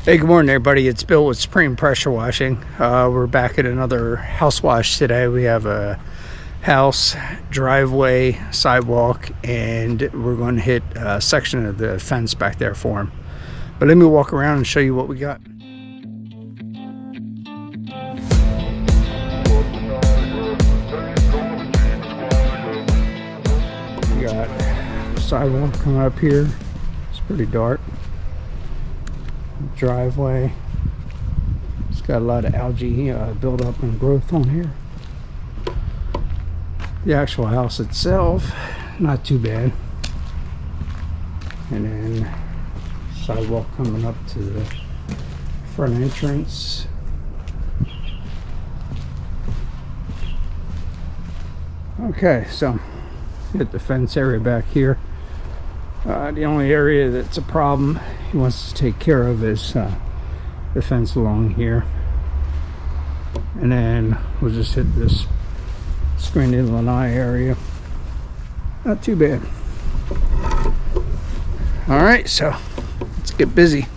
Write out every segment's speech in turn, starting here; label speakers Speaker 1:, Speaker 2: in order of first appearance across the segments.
Speaker 1: Hey, good morning everybody. It's Bill with Supreme Pressure Washing. We're back at another house wash today. We have a house, driveway, sidewalk, and we're going to hit a section of the fence back there for him. But let me walk around and show you what we got. We got sidewalk coming up here. It's pretty dark. Driveway. It's got a lot of algae buildup and growth on here. The actual house itself, not too bad. And then sidewalk coming up to the front entrance. Okay, so hit the fence area back here. The only area that's a problem he wants to take care of is the fence along here. And then we'll just hit this screened-in lanai area. Not too bad. Alright, so let's get busy.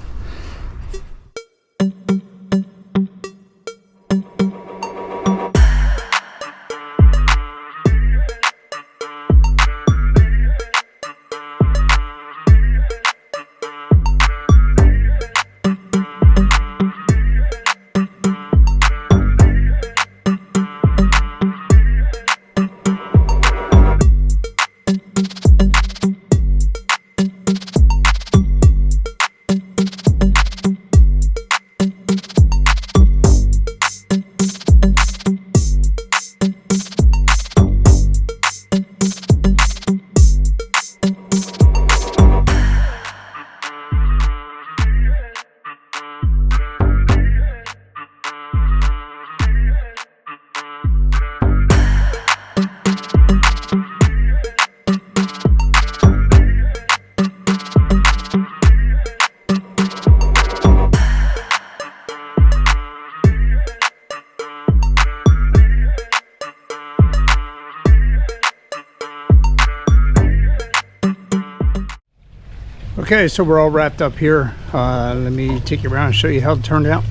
Speaker 1: Okay, so we're all wrapped up here. Let me take you around and show you how it turned out.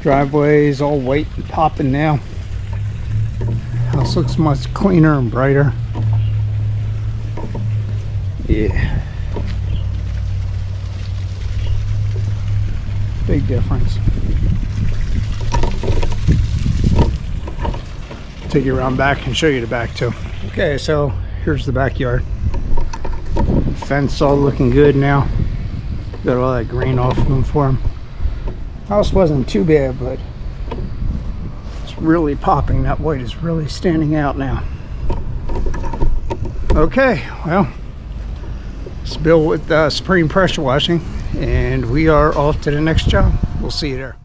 Speaker 1: Driveway is all white and popping now. House looks much cleaner and brighter. Yeah. Big difference. Take you around back and show you the back too. Okay, so here's the backyard. Fence all looking good now. Got all that green off them for him. House wasn't too bad, but it's really popping. That white is really standing out now. Okay, well, it's Bill with Supreme Pressure Washing, and we are off to the next job. We'll see you there.